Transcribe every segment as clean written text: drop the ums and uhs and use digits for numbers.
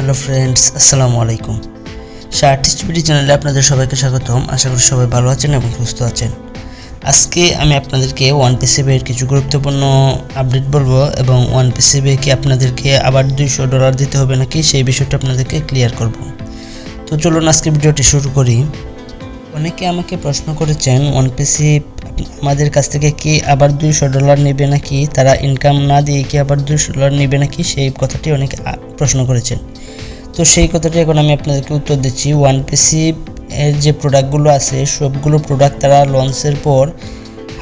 Hello friends, আসসালামু আলাইকুম। Artist BD চ্যানেলে আপনাদের সবাইকে স্বাগতম। আশা করি সবাই ভালো আছেন এবং সুস্থ আছেন। আজকে আমি আপনাদেরকে ওয়ানপাসিভের কিছু গুরুত্বপূর্ণ আপডেট বলবো এবং ওয়ানপাসিভে কি আপনাদেরকে আবার $200 দিতে হবে নাকি সেই বিষয়টা আপনাদেরকে ক্লিয়ার করব। তো চলুন আজকে ভিডিওটি শুরু করি। অনেকে আমাকে প্রশ্ন করেছেন ওয়ানপাসিভ আমাদের কাছ থেকে কি আবার $200 নেবে নাকি, তারা ইনকাম না দিয়ে কি আবার $200 নেবে নাকি, সেই কথাটি অনেকে প্রশ্ন করেছেন। তো সেই কথাটি এখন আমি আপনাদেরকে উত্তর দিচ্ছি। ওয়ানপাসিভ এর যে প্রোডাক্টগুলো আছে সবগুলো প্রোডাক্ট তারা লঞ্চের পর,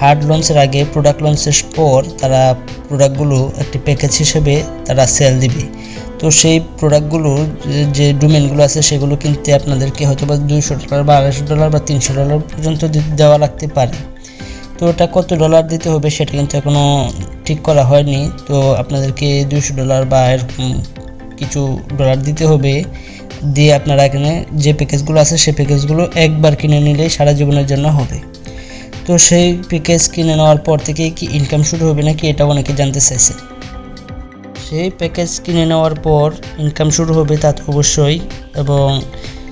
হার্ড লঞ্চের আগে, প্রোডাক্ট লঞ্চের পর তারা প্রোডাক্টগুলো একটি প্যাকেজ হিসেবে তারা সেল দিবে। তো সেই প্রোডাক্টগুলো যে ডোমেনগুলো আছে সেগুলো কিনতে আপনাদেরকে হয়তো বা $200 বা $250 বা $300 পর্যন্ত দেওয়া লাগতে পারে। তো ওটা কত ডলার দিতে হবে সেটা কিন্তু এখনও ঠিক করা হয়নি। তো আপনাদেরকে $200 বা এরকম কিছু ডলার দিতে হবে, দিয়ে আপনারা এখানে যে প্যাকেজগুলো আছে সেই প্যাকেজগুলো একবার কিনে নিলেই সারা জীবনের জন্য হবে। তো সেই প্যাকেজ কিনে নেওয়ার পর থেকেই কি ইনকাম শুরু হবে নাকি, এটা অনেকে জানতে চাইছে। সেই প্যাকেজ কিনে নেওয়ার পর ইনকাম শুরু হবে তা তো অবশ্যই, এবং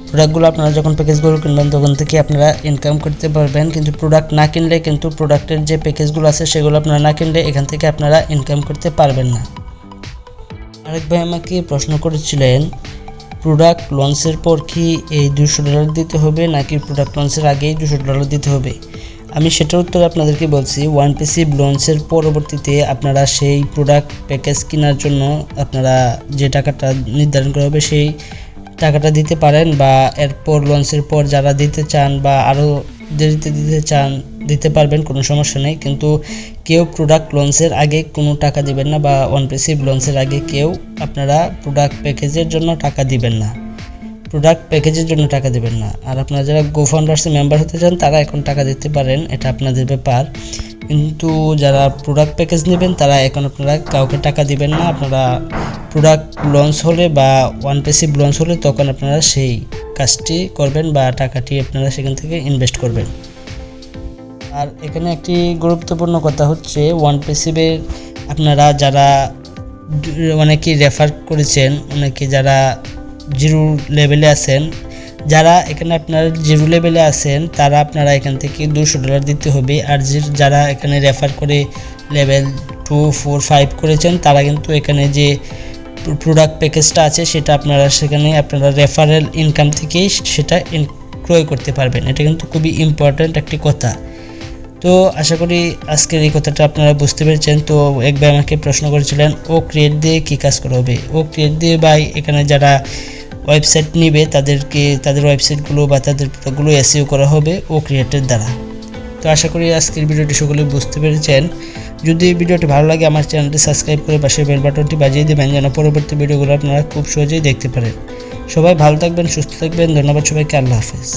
প্রোডাক্টগুলো আপনারা যখন প্যাকেজগুলো কিনবেন তখন থেকে আপনারা ইনকাম করতে পারবেন। কিন্তু প্রোডাক্ট না কিনলে, কিন্তু প্রোডাক্টের যে প্যাকেজগুলো আছে সেগুলো আপনারা না কিনলে এখান থেকে আপনারা ইনকাম করতে পারবেন না। আরেক ভাই আমাকে প্রশ্ন করেছিলেন প্রোডাক্ট লঞ্চের পর কি এই $200 দিতে হবে নাকি প্রোডাক্ট লঞ্চের আগেই $200 দিতে হবে। আমি সেটার উত্তর আপনাদেরকে বলছি। ওয়ানপাসিভ লঞ্চের পরবর্তীতে আপনারা সেই প্রোডাক্ট প্যাকেজ কেনার জন্য আপনারা যে টাকাটা নির্ধারণ করা হবে সেই টাকাটা দিতে পারেন, বা এরপর লঞ্চের পর যারা দিতে চান বা আরও দেরিতে দিতে চান দিতে পারবেন, কোনো সমস্যা নেই। কিন্তু কেউ প্রোডাক্ট লঞ্চের আগে কোনো টাকা দিবেন না, বা ওয়ানপাসিভ লঞ্চের আগে কেউ আপনারা প্রোডাক্ট প্যাকেজের জন্য টাকা দিবেন না, প্রোডাক্ট প্যাকেজের জন্য টাকা দেবেন না। আর আপনারা যারা গোফাউন্ডার্সে মেম্বার হতে চান তারা এখন টাকা দিতে পারেন, এটা আপনাদের ব্যাপার। কিন্তু যারা প্রোডাক্ট প্যাকেজ নেবেন তারা এখন আপনারা কাউকে টাকা দিবেন না। আপনারা প্রোডাক্ট লঞ্চ হলে বা ওয়ানপাসিভ লঞ্চ হলে তখন আপনারা সেই কাজটি করবেন বা টাকাটি আপনারা সেখান থেকে ইনভেস্ট করবেন। আর এখানে একটি গুরুত্বপূর্ণ কথা হচ্ছে ওয়ানপাসিভের আপনারা যারা অনেকেই রেফার করেছেন, অনেকে যারা জিরো লেভেলে আছেন, যারা এখানে আপনার জিরো লেভেলে আছেন তারা আপনারা এখান থেকে $200 দিতে হবে। আর যারা এখানে রেফার করে লেভেল 2, 4, 5 করেছেন তারা কিন্তু এখানে যে প্রোডাক্ট প্যাকেজটা আছে সেটা আপনারা সেখানে আপনারা রেফারেল ইনকাম থেকেই সেটা ক্রয় করতে পারবেন। এটা কিন্তু খুবই ইম্পর্ট্যান্ট একটি কথা। তো আশা করি আজকের এই কথাটা আপনারা বুঝতে পেরেছেন। তো এক ভাই আমাকে প্রশ্ন করেছিলেন ও ক্রিয়েট দিয়ে কী কাজ করা হবে। ও ক্রিয়েট দিয়ে ভাই এখানে যারা ওয়েবসাইট নেবে তাদেরকে তাদের ওয়েবসাইটগুলো বা তাদের প্রোডাক্টগুলো এসইও করা হবে ও ক্রিয়েটের দ্বারা। তো আশা করি আজকের ভিডিওটি সকলে বুঝতে পেরেছেন। যদি ভিডিওটি ভালো লাগে আমার চ্যানেলটি সাবস্ক্রাইব করে পাশে বেল বাটনটি বাজিয়ে দেবেন যেন পরবর্তী ভিডিওগুলো আপনারা খুব সহজেই দেখতে পারেন। সবাই ভালো থাকবেন, সুস্থ থাকবেন। ধন্যবাদ সবাইকে। আল্লাহ হাফেজ।